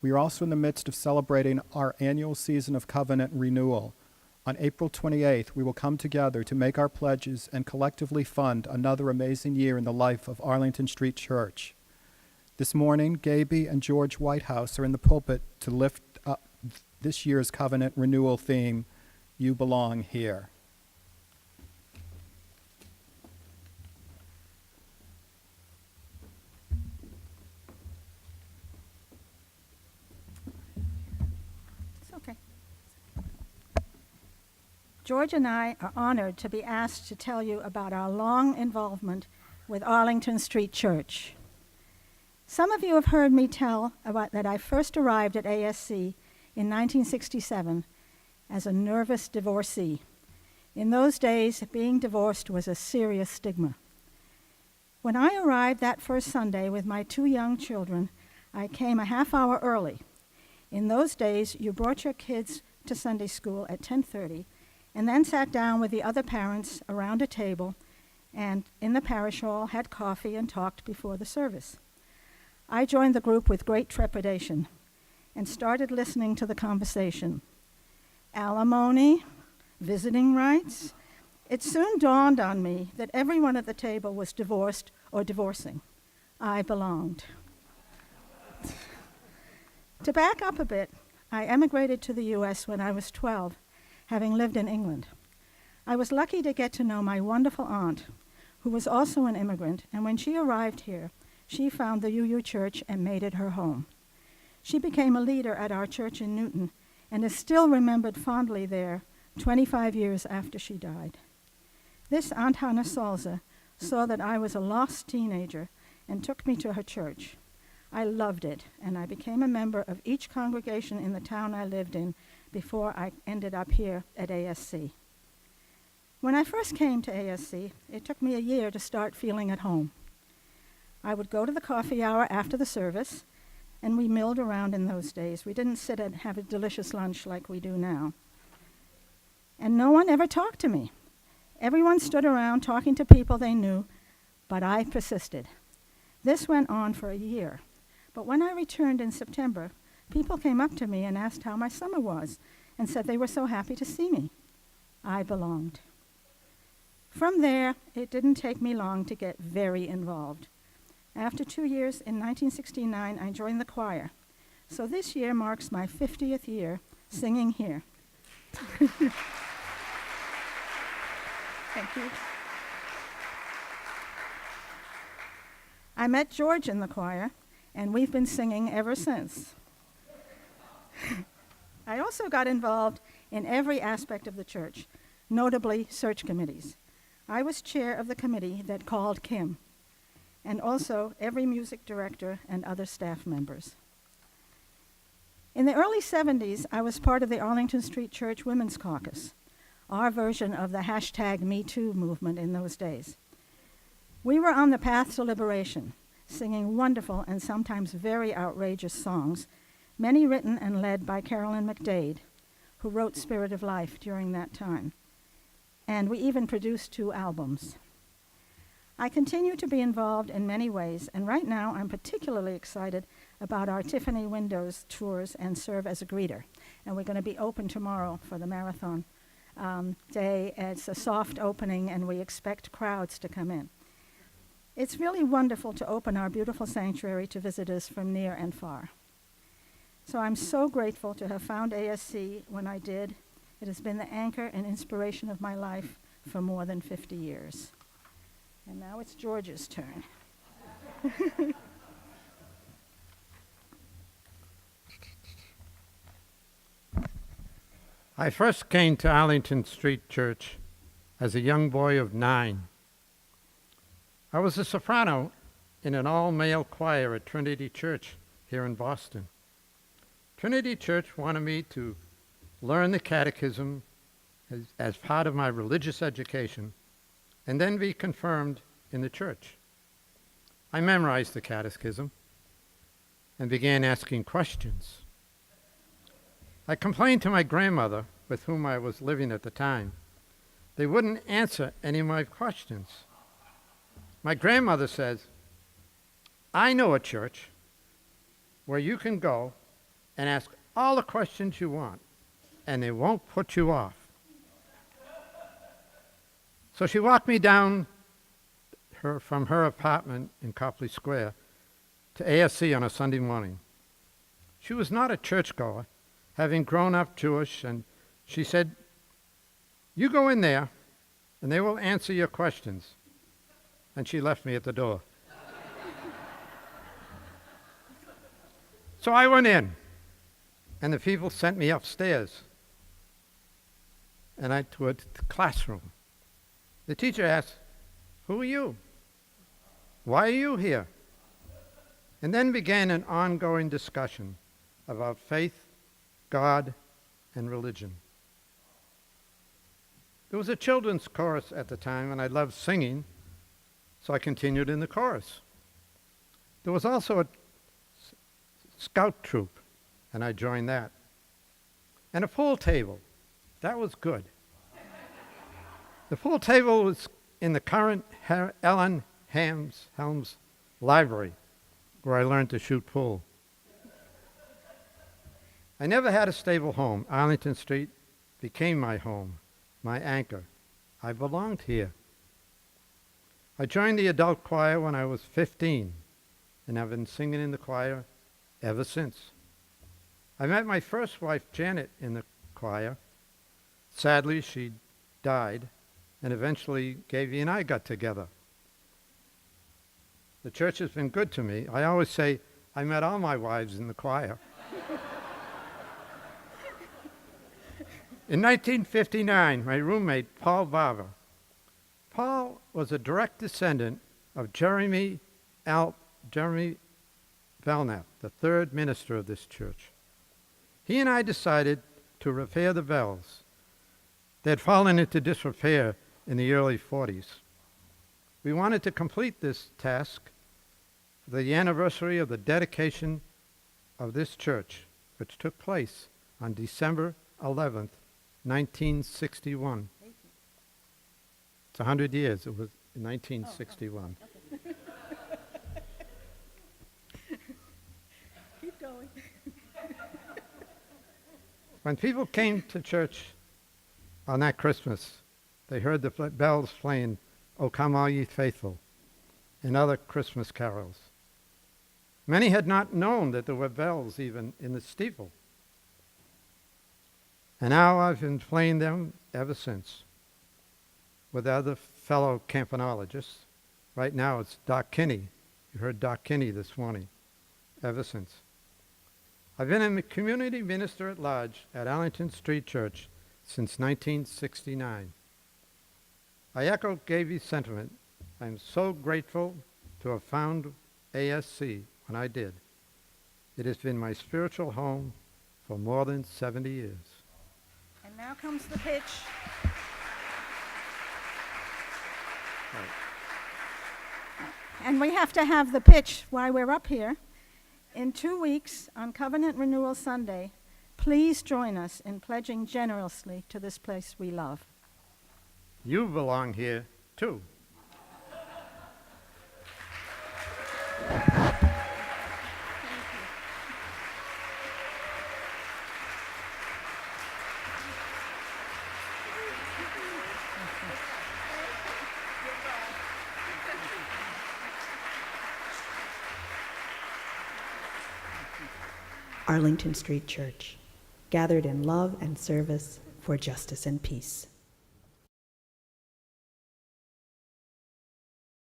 We are also in the midst of celebrating our annual season of covenant renewal. On April 28th, we will come together to make our pledges and collectively fund another amazing year in the life of Arlington Street Church. This morning, Gaby and George Whitehouse are in the pulpit to lift up this year's covenant renewal theme, You Belong Here. George and I are honored to be asked to tell you about our long involvement with Arlington Street Church. Some of you have heard me tell about that I first arrived at ASC in 1967 as a nervous divorcee. In those days, being divorced was a serious stigma. When I arrived that first Sunday with my 2 young children, I came a half hour early. In those days, you brought your kids to Sunday school at 10:30 and then sat down with the other parents around a table and in the parish hall had coffee and talked before the service. I joined the group with great trepidation and started listening to the conversation. Alimony, visiting rights. It soon dawned on me that everyone at the table was divorced or divorcing. I belonged. To back up a bit, I emigrated to the U.S. when I was 12, having lived in England. I was lucky to get to know my wonderful aunt, who was also an immigrant, and when she arrived here, she found the UU Church and made it her home. She became a leader at our church in Newton and is still remembered fondly there 25 years after she died. This Aunt Hannah Salza saw that I was a lost teenager and took me to her church. I loved it, and I became a member of each congregation in the town I lived in before I ended up here at ASC. When I first came to ASC, it took me a year to start feeling at home. I would go to the coffee hour after the service, and we milled around in those days. We didn't sit and have a delicious lunch like we do now. And no one ever talked to me. Everyone stood around talking to people they knew, but I persisted. This went on for a year. But when I returned in September, people came up to me and asked how my summer was and said they were so happy to see me. I belonged. From there, it didn't take me long to get very involved. After 2 years, in 1969, I joined the choir. So this year marks my 50th year singing here. Thank you. I met George in the choir, and we've been singing ever since. I also got involved in every aspect of the church, notably search committees. I was chair of the committee that called Kim, and also every music director and other staff members. In the early 70s, I was part of the Arlington Street Church Women's Caucus, our version of the #MeToo movement in those days. We were on the path to liberation, singing wonderful and sometimes very outrageous songs, many written and led by Carolyn McDade, who wrote Spirit of Life during that time. And we even produced 2 albums. I continue to be involved in many ways, and right now I'm particularly excited about our Tiffany Windows tours and serve as a greeter. And we're going to be open tomorrow for the marathon day. It's a soft opening, and we expect crowds to come in. It's really wonderful to open our beautiful sanctuary to visitors from near and far. So I'm so grateful to have found ASC when I did. It has been the anchor and inspiration of my life for more than 50 years. And now it's George's turn. I first came to Arlington Street Church as a young boy of 9. I was a soprano in an all-male choir at Trinity Church here in Boston. Trinity Church wanted me to learn the catechism as part of my religious education and then be confirmed in the church. I memorized the catechism and began asking questions. I complained to my grandmother, with whom I was living at the time. They wouldn't answer any of my questions. My grandmother says, I know a church where you can go and ask all the questions you want, and they won't put you off. So she walked me down from her apartment in Copley Square to ASC on a Sunday morning. She was not a churchgoer, having grown up Jewish, and she said, "You go in there, and they will answer your questions." And she left me at the door. So I went in, and the people sent me upstairs, and I toured the classroom. The teacher asked, "Who are you? Why are you here?" And then began an ongoing discussion about faith, God, and religion. There was a children's chorus at the time, and I loved singing, so I continued in the chorus. There was also a scout troop, and I joined that. And a pool table. That was good. The pool table was in the current Ellen Helms Library, where I learned to shoot pool. I never had a stable home. Arlington Street became my home, my anchor. I belonged here. I joined the adult choir when I was 15, and I've been singing in the choir ever since. I met my first wife, Janet, in the choir. Sadly, she died, and eventually Gavy and I got together. The church has been good to me. I always say I met all my wives in the choir. In 1959, my roommate, Paul Barber. Paul was a direct descendant of Jeremy Belknap, the third minister of this church. He and I decided to repair the bells. They had fallen into disrepair in the early 40s. We wanted to complete this task for the anniversary of the dedication of this church, which took place on December 11th, 1961. It's 100 years. It was in 1961. Keep going. When people came to church on that Christmas, they heard the bells playing, "O Come All Ye Faithful," and other Christmas carols. Many had not known that there were bells even in the steeple. And now I've been playing them ever since with other fellow campanologists. Right now it's Doc Kinney. You heard Doc Kinney this morning. Ever since. I've been a community minister at large at Arlington Street Church since 1969. I echo Gavy's sentiment. I'm so grateful to have found ASC when I did. It has been my spiritual home for more than 70 years. And now comes the pitch. Right. And we have to have the pitch while we're up here. In 2 weeks, on Covenant Renewal Sunday, please join us in pledging generously to this place we love. You belong here, too. Arlington Street Church, gathered in love and service for justice and peace.